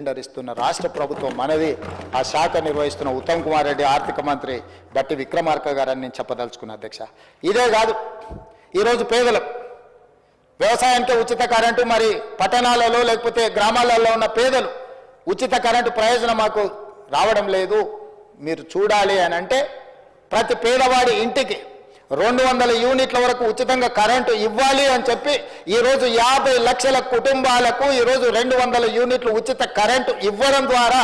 ఇస్తున్న రాష్ట్ర ప్రభుత్వం మనది ఆ శాఖ నిర్వహిస్తున్న ఉత్తమ్ కుమార్ రెడ్డి ఆర్థిక మంత్రి బట్టి విక్రమార్క గారని నేను చెప్పదలుచుకున్నా అధ్యక్ష. ఇదే కాదు, ఈరోజు పేదలు వ్యవసాయానికి ఉచిత కరెంటు, మరి పట్టణాలలో లేకపోతే గ్రామాలలో ఉన్న పేదలు ఉచిత కరెంటు ప్రయోజనం మాకు రావడం లేదు. మీరు చూడాలి అని అంటే ప్రతి పేదవాడి ఇంటికి 200 యూనిట్ల వరకు ఉచితంగా కరెంటు ఇవ్వాలి అని చెప్పి ఈరోజు 50 లక్షల కుటుంబాలకు ఈరోజు 200 యూనిట్లు ఉచిత కరెంటు ఇవ్వడం ద్వారా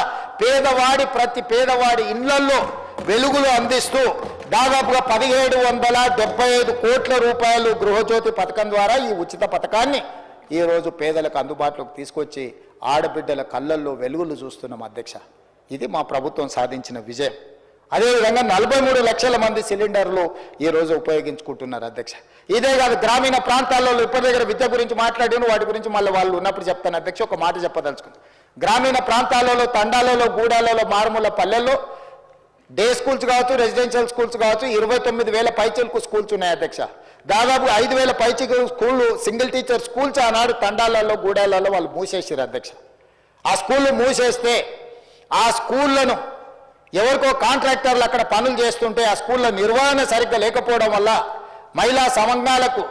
ప్రతి పేదవాడి ఇళ్లల్లో వెలుగులు అందిస్తూ దాదాపుగా 1775 కోట్ల రూపాయలు గృహజ్యోతి పథకం ద్వారా ఈ ఉచిత పథకాన్ని ఈరోజు పేదలకు అందుబాటులోకి తీసుకొచ్చి ఆడబిడ్డల కళ్ళల్లో వెలుగులు చూస్తున్నాం అధ్యక్ష. ఇది మా ప్రభుత్వం సాధించిన విజయం. అదేవిధంగా 43 లక్షల మంది సిలిండర్లు ఈరోజు ఉపయోగించుకుంటున్నారు అధ్యక్ష. ఇదే కాదు, గ్రామీణ ప్రాంతాల్లో ఇప్పటి దగ్గర విద్య గురించి మాట్లాడిన వాటి గురించి మళ్ళీ వాళ్ళు ఉన్నప్పుడు చెప్తాను అధ్యక్ష. ఒక మాట చెప్పదలుచుకుంది, గ్రామీణ ప్రాంతాలలో, తండాలలో, గూడాలలో, మారుమూల పల్లెల్లో డే స్కూల్స్ కావచ్చు, రెసిడెన్షియల్ స్కూల్స్ కావచ్చు, 29,000 పైచిలకు స్కూల్స్ ఉన్నాయి అధ్యక్ష. దాదాపు 5,000 పైచిలకు స్కూళ్ళు, సింగిల్ టీచర్ స్కూల్స్ ఆనాడు తండాలలో, గూడాలలో వాళ్ళు మూసేసారు అధ్యక్ష. ఆ స్కూళ్ళు మూసేస్తే ఆ స్కూళ్లను ఎవరికో కాంట్రాక్టర్లు అక్కడ పనులు చేస్తుంటే ఆ స్కూళ్ళ నిర్వహణ సరిగ్గా లేకపోవడం వల్ల మహిళా సంఘాలకు,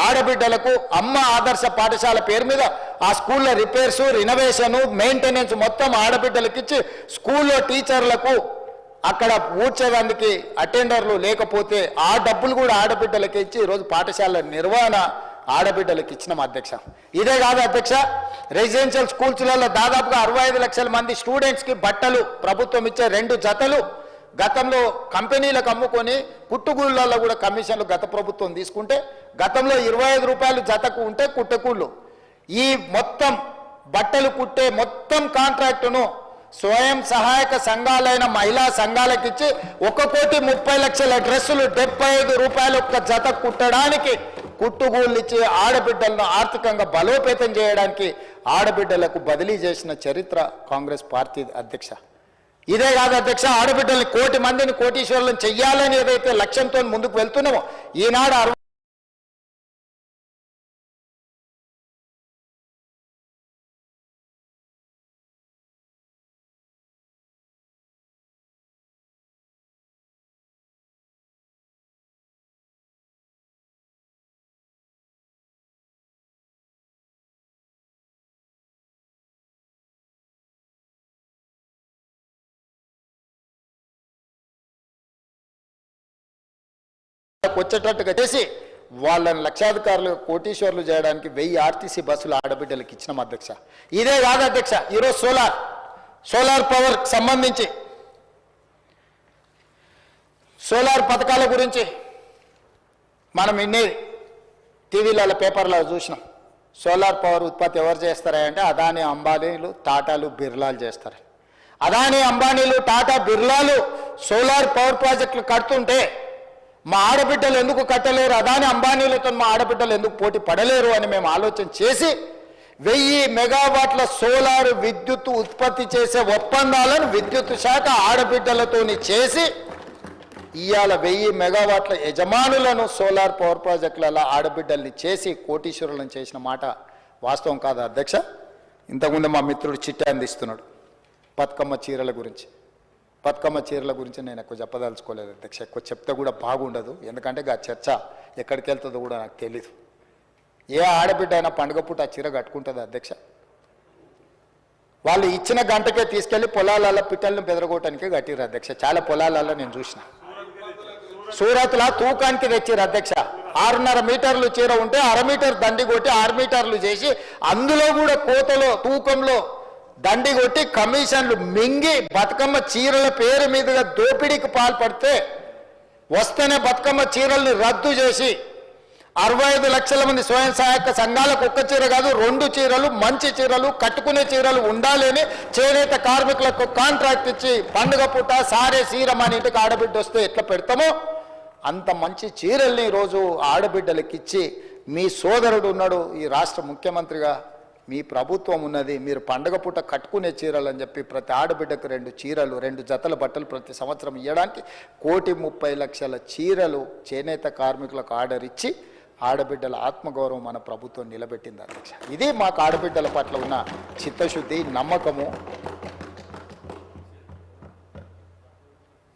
ఆడబిడ్డలకు అమ్మ ఆదర్శ పాఠశాల పేరు మీద ఆ స్కూళ్ళ రిపేర్సు, రినోవేషను, మెయింటెనెన్స్ మొత్తం ఆడబిడ్డలకు ఇచ్చి స్కూల్లో టీచర్లకు అక్కడ ఊడ్చేదానికి అటెండర్లు లేకపోతే ఆ డబ్బులు కూడా ఆడబిడ్డలకి ఇచ్చి ఈరోజు పాఠశాల నిర్వహణ ఆడబిడ్డలకు ఇచ్చినాం అధ్యక్ష. ఇదే కాదు అధ్యక్ష, రెసిడెన్షియల్ స్కూల్స్లలో దాదాపుగా 65 లక్షల మంది స్టూడెంట్స్కి బట్టలు ప్రభుత్వం ఇచ్చే 2 జతలు గతంలో కంపెనీలకు అమ్ముకొని కుట్టుగూళ్ళల్లో కూడా కమిషన్లు గత ప్రభుత్వం తీసుకుంటే గతంలో 25 రూపాయలు జతకు ఉంటే కుట్టకూళ్ళు ఈ మొత్తం బట్టలు కుట్టే మొత్తం కాంట్రాక్టును స్వయం సహాయక సంఘాలైన మహిళా సంఘాలకు ఇచ్చి 1,30,00,000 డ్రెస్సులు 75 రూపాయలు ఒక్క జత కుట్టడానికి కుట్టుగూళ్ళు ఇచ్చి ఆడబిడ్డలను ఆర్థికంగా బలోపేతం చేయడానికి ఆడబిడ్డలకు బదిలీ చేసిన చరిత్ర కాంగ్రెస్ పార్టీ అధ్యక్ష. ఇదే కాదు అధ్యక్ష, ఆడబిడ్డల్ని 1 కోటి మందిని కోటీశ్వరులను చెయ్యాలని ఏదైతే లక్ష్యంతో ముందుకు వెళ్తున్నామో ఈనాడు వచ్చేటట్టుగా చేసి వాళ్ళని లక్షాధికారులు, కోటీశ్వర్లు చేయడానికి 1000 ఆర్టీసీ బస్సులు ఆడబిడ్డలకు ఇచ్చినాం అధ్యక్ష. ఇదే కాదు అధ్యక్ష, ఈరోజు సోలార్ పవర్ సంబంధించి సోలార్ పథకాల గురించి మనం ఇన్ని టీవీలలో, పేపర్లలో చూసినాం. సోలార్ పవర్ ఉత్పత్తి ఎవరు చేస్తారా అంటే అదానీ, అంబానీలు, టాటాలు, బిర్లాలు చేస్తారు. అదానీ, అంబానీలు, టాటా, బిర్లాలు సోలార్ పవర్ ప్రాజెక్టులు కడుతుంటే మా ఆడబిడ్డలు ఎందుకు కట్టలేరు, అదాని అంబానీలతో మా ఆడబిడ్డలు ఎందుకు పోటీ పడలేరు అని మేము ఆలోచన చేసి 1000 మెగావాట్ల సోలార్ విద్యుత్ ఉత్పత్తి చేసే ఒప్పందాలను విద్యుత్ శాఖ ఆడబిడ్డలతోని చేసి ఇవాళ 1000 మెగావాట్ల యజమానులను సోలార్ పవర్ ప్రాజెక్టులలో ఆడబిడ్డల్ని చేసి కోటీశ్వరులను చేసిన మాట వాస్తవం కాదా అధ్యక్ష? ఇంతకుముందు మా మిత్రుడు చిట్టా అందిస్తున్నాడు బతుకమ్మ చీరల గురించి నేను ఎక్కువ చెప్పదలుచుకోలేదు అధ్యక్ష. ఎక్కువ చెప్తే కూడా బాగుండదు, ఎందుకంటే ఆ చర్చ ఎక్కడికి వెళ్తుందో కూడా నాకు తెలీదు. ఏ ఆడబిడ్డ అయినా పండుగ పూట ఆ చీర కట్టుకుంటుంది అధ్యక్ష? వాళ్ళు ఇచ్చిన గంటకే తీసుకెళ్లి పొలాలలో పిట్టలను బెదరగొట్టడానికి కట్టిరు అధ్యక్ష. చాలా పొలాలలో నేను చూసిన. సూరత్లో తూకానికి తెచ్చిరు అధ్యక్ష. 6.5 మీటర్లు చీర ఉంటే 1/2 మీటర్ దండి కొట్టి 6 మీటర్లు చేసి అందులో కూడా కోతలో, తూకంలో దండి కొట్టి కమిషన్లు మింగి బతుకమ్మ చీరల పేరు మీదుగా దోపిడీకి పాల్పడితే వస్తేనే బతుకమ్మ చీరల్ని రద్దు చేసి 65 లక్షల మంది స్వయం సహాయక సంఘాలకు 1 చీర కాదు 2 చీరలు, మంచి చీరలు, కట్టుకునే చీరలు ఉండాలని చేనేత కార్మికులకు కాంట్రాక్ట్ ఇచ్చి పండుగ పూట సారే సీర మన ఇంటికి ఆడబిడ్డ వస్తే ఎట్లా పెడతామో అంత మంచి చీరల్ని ఈరోజు ఆడబిడ్డలకు ఇచ్చి మీ సోదరుడు ఉన్నాడు ఈ రాష్ట్ర ముఖ్యమంత్రిగా, మీ ప్రభుత్వం ఉన్నది, మీరు పండుగ పూట కట్టుకునే చీరలు అని చెప్పి ప్రతి ఆడబిడ్డకు 2 చీరలు, 2 జతల బట్టలు ప్రతి సంవత్సరం ఇవ్వడానికి 1,30,00,000 చీరలు చేనేత కార్మికులకు ఆర్డర్ ఇచ్చి ఆడబిడ్డల ఆత్మగౌరవం మన ప్రభుత్వం నిలబెట్టింది అధ్యక్ష. ఇది మాకు ఆడబిడ్డల పట్ల ఉన్న చిత్తశుద్ధి, నమ్మకము.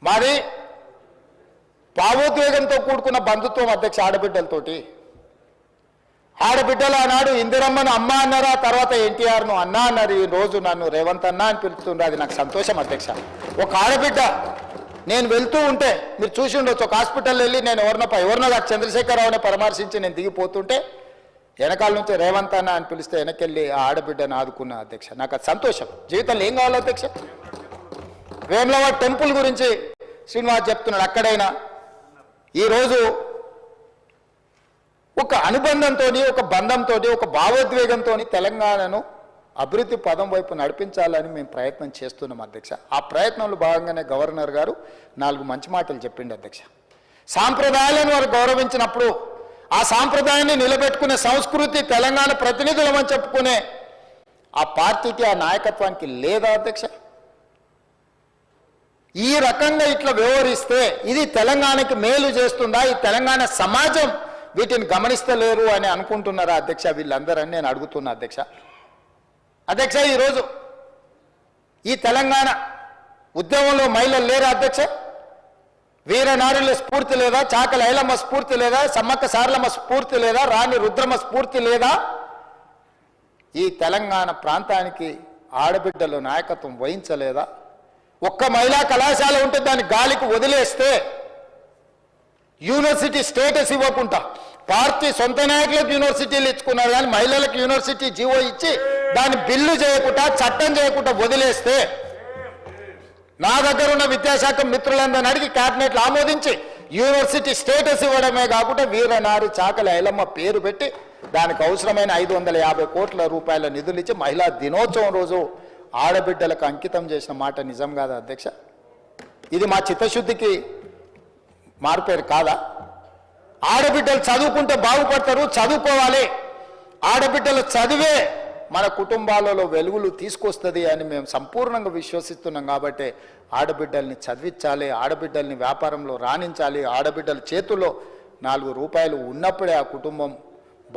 మాది భావోద్వేగంతో కూడుకున్న బంధుత్వం అధ్యక్ష ఆడబిడ్డలతోటి. ఆడబిడ్డలు ఆనాడు ఇందిరమ్మను అమ్మ అన్నారు, ఆ తర్వాత ఎన్టీఆర్ను అన్న అన్నారు. ఈ రోజు నన్ను రేవంత్ అన్న అని పిలుస్తుండే, అది నాకు సంతోషం అధ్యక్ష. ఒక ఆడబిడ్డ నేను వెళ్తూ ఉంటే మీరు చూసి ఉండొచ్చు, ఒక హాస్పిటల్ వెళ్ళి నేను ఎవరినో కాదు చంద్రశేఖరరావుని పరామర్శించి నేను దిగిపోతుంటే వెనకాల నుంచి రేవంత్ అన్న అని పిలిస్తే వెనకెళ్ళి ఆ ఆడబిడ్డను ఆదుకున్న అధ్యక్ష. నాకు అది సంతోషం. జీవితంలో ఏం కావాలి అధ్యక్ష? వేములవాడ టెంపుల్ గురించి శ్రీనివాస్ చెప్తున్నాడు. అక్కడైనా ఈరోజు ఒక అనుబంధంతో, ఒక బంధంతో, ఒక భావోద్వేగంతో తెలంగాణను అభివృద్ధి పదం వైపు నడిపించాలని మేము ప్రయత్నం చేస్తున్నాం అధ్యక్ష. ఆ ప్రయత్నంలో భాగంగానే గవర్నర్ గారు 4 మంచి మాటలు చెప్పిండు అధ్యక్ష. సాంప్రదాయాలను వారు గౌరవించినప్పుడు ఆ సాంప్రదాయాన్ని నిలబెట్టుకునే సంస్కృతి తెలంగాణ ప్రతినిధులమని చెప్పుకునే ఆ పార్టీకి, ఆ నాయకత్వానికి లేదా అధ్యక్ష? ఈ రకంగా ఇట్లా వ్యవహరిస్తే ఇది తెలంగాణకి మేలు చేస్తుందా? ఈ తెలంగాణ సమాజం వీటిని గమనిస్తలేరు అని అనుకుంటున్నారా అధ్యక్ష? వీళ్ళందరూ నేను అడుగుతున్నా అధ్యక్ష. అధ్యక్ష, ఈరోజు ఈ తెలంగాణ ఉద్యమంలో మహిళలు లేరా అధ్యక్ష? వీరనారుల స్ఫూర్తి లేదా? చాకల ఐలమ్మ స్ఫూర్తి లేదా? సమ్మక్క సారలమ్మ స్ఫూర్తి లేదా? రాణి రుద్రమ్మ స్ఫూర్తి లేదా? ఈ తెలంగాణ ప్రాంతానికి ఆడబిడ్డలు నాయకత్వం వహించలేదా? ఒక్క మహిళా కళాశాల ఉంటే దాన్ని గాలికి వదిలేస్తే, యూనివర్సిటీ స్టేటస్ ఇవ్వకుండా పార్టీ సొంత నాయకులకు యూనివర్సిటీలు ఇచ్చుకున్నారు, కానీ మహిళలకు యూనివర్సిటీ జీవో ఇచ్చి దాన్ని బిల్లు చేయకుండా, చట్టం చేయకుండా వదిలేస్తే, నా దగ్గర ఉన్న విద్యాశాఖ మిత్రులందరిని అడిగి క్యాబినెట్లు ఆమోదించి యూనివర్సిటీ స్టేటస్ ఇవ్వడమే కాకుండా వీరనారి చాకలి ఐలమ్మ పేరు పెట్టి దానికి అవసరమైన 550 కోట్ల రూపాయల నిధులు ఇచ్చి మహిళా దినోత్సవం రోజు ఆడబిడ్డలకు అంకితం చేసిన మాట నిజం కాదా అధ్యక్ష? ఇది మా చిత్తశుద్ధికి మారుపేరు కాదా? ఆడబిడ్డలు చదువుకుంటే బాగుపడతారు, చదువుకోవాలి. ఆడబిడ్డలు చదివే మన కుటుంబాలలో వెలుగులు తీసుకొస్తుంది అని మేము సంపూర్ణంగా విశ్వసిస్తున్నాం. కాబట్టి ఆడబిడ్డల్ని చదివించాలి, ఆడబిడ్డల్ని వ్యాపారంలో రాణించాలి. ఆడబిడ్డల చేతుల్లో 4 రూపాయలు ఉన్నప్పుడే ఆ కుటుంబం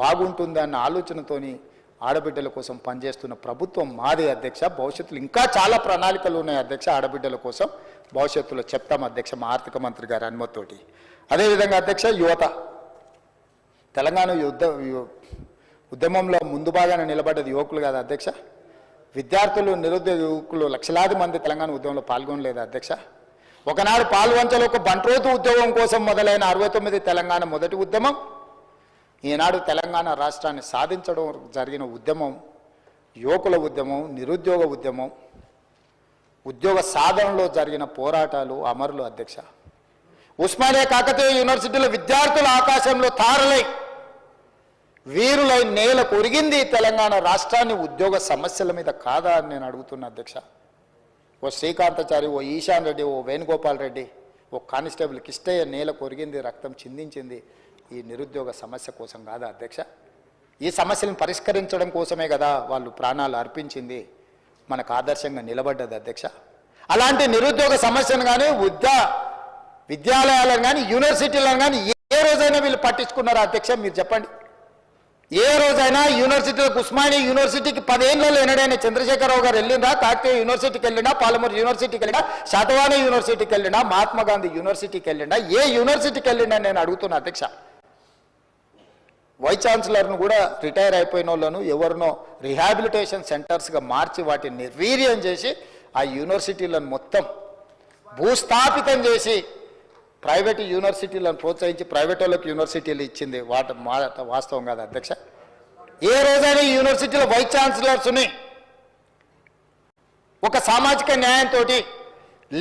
బాగుంటుంది అన్న ఆలోచనతోని ఆడబిడ్డల కోసం పనిచేస్తున్న ప్రభుత్వం మాదే అధ్యక్ష. భవిష్యత్తులో ఇంకా చాలా ప్రణాళికలు ఉన్నాయి అధ్యక్ష ఆడబిడ్డల కోసం. భవిష్యత్తులో చెప్తాం అధ్యక్ష మా ఆర్థిక మంత్రి గారి అనుమతితోటి. అదేవిధంగా అధ్యక్ష యువత, తెలంగాణ ఉద్యమంలో ముందు భాగాన నిలబడ్డది యువకులు కాదు అధ్యక్ష. విద్యార్థులు, నిరుద్యోగ యువకులు లక్షలాది మంది తెలంగాణ ఉద్యమంలో పాల్గొనలేదు అధ్యక్ష. ఒకనాడు పాల్వంచలో ఒక బంట్రోతు ఉద్యోగం కోసం మొదలైన 69 తెలంగాణ మొదటి ఉద్యమం, ఈనాడు తెలంగాణ రాష్ట్రాన్ని సాధించడం జరిగిన ఉద్యమం యువకుల ఉద్యమం, నిరుద్యోగ ఉద్యమం, ఉద్యోగ సాధనలో జరిగిన పోరాటాలు అమరులు అధ్యక్ష. ఉస్మానియా కాకతీయ యూనివర్సిటీలో విద్యార్థుల ఆకాశంలో తారలై వీరులై నేల కొరిగింది తెలంగాణ రాష్ట్రాన్ని ఉద్యోగ సమస్యల మీద కాదా అని నేను అడుగుతున్నా అధ్యక్ష. ఓ శ్రీకాంతాచారి, ఓ ఈశాన్ రెడ్డి, ఓ వేణుగోపాల్ రెడ్డి, ఓ కానిస్టేబుల్ కిష్టయ్య నేల కొరిగింది, రక్తం చిందించింది ఈ నిరుద్యోగ సమస్య కోసం కాదా అధ్యక్ష? ఈ సమస్యలను పరిష్కరించడం కోసమే కదా వాళ్ళు ప్రాణాలు అర్పించింది, మనకు ఆదర్శంగా నిలబడ్డది అధ్యక్ష. అలాంటి నిరుద్యోగ సమస్యను కానీ విద్యాలయాలను కానీ యూనివర్సిటీలను కానీ ఏ రోజైనా వీళ్ళు పట్టించుకున్నారా అధ్యక్ష? మీరు చెప్పండి. ఏ రోజైనా యూనివర్సిటీలకు, ఉస్మానియా యూనివర్సిటీకి 10 ఏళ్ళలో ఎన్నడైనా చంద్రశేఖరరావు గారు వెళ్ళిందా? కాకతీయ యూనివర్సిటీకి వెళ్ళినా, పాలమూరు యూనివర్సిటీకి వెళ్ళినా, శాతవాహన యూనివర్సిటీకి వెళ్ళినా, మహాత్మా గాంధీ యూనివర్సిటీకి వెళ్ళినా, ఏ యూనివర్సిటీకి వెళ్ళినా నేను అడుగుతున్నా అధ్యక్ష. వైస్ ఛాన్సలర్ను కూడా రిటైర్ అయిపోయిన వాళ్ళను ఎవరినో రిహాబిలిటేషన్ సెంటర్స్గా మార్చి వాటిని నిర్వీర్యం చేసి ఆ యూనివర్సిటీలను మొత్తం భూస్థాపితం చేసి ప్రైవేట్ యూనివర్సిటీలను ప్రోత్సహించి ప్రైవేట్ వాళ్ళకి యూనివర్సిటీలు ఇచ్చింది వాస్తవం కాదు అధ్యక్ష. ఏ రోజైనా యూనివర్సిటీలో వైస్ ఛాన్సలర్స్ని ఒక సామాజిక న్యాయంతో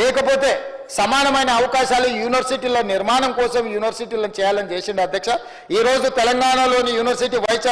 లేకపోతే సమానమైన అవకాశాలు యూనివర్సిటీల నిర్మాణం కోసం యూనివర్సిటీలను చేయాలని చేసిండు అధ్యక్ష. ఈరోజు తెలంగాణలోని యూనివర్సిటీ వైస్